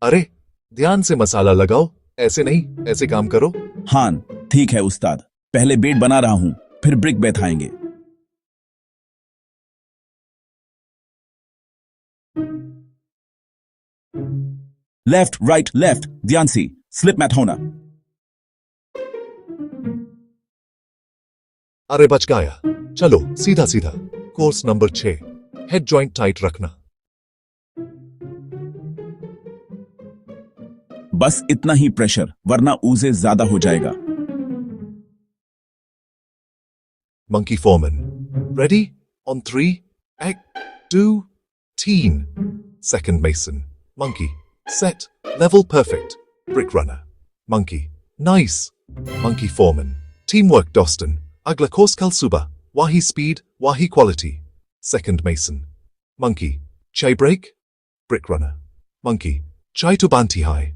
अरे, ध्यान से मसाला लगाओ, ऐसे नहीं, ऐसे काम करो। हाँ, ठीक है उस्ताद। पहले बेड बना रहा हूं, फिर ब्रिक बैठाएंगे। लेफ्ट राइट लेफ्ट, ध्यान से, स्लिप मत होना। अरे बच गया। चलो सीधा सीधा। Course number 6, head joint tight रखना। बस इतना ही प्रेशर, वरना ऊजे ज्यादा हो जाएगा। Monkey foreman. Ready? On 3, Act 2, teen. Second mason. Monkey. Set. Level perfect. Brick runner. Monkey. Nice. Monkey foreman. Teamwork Doston. Agla course kal suba. Wahi speed, wahi quality. Second mason. Monkey. Chai break. Brick runner. Monkey. Chai to banti high.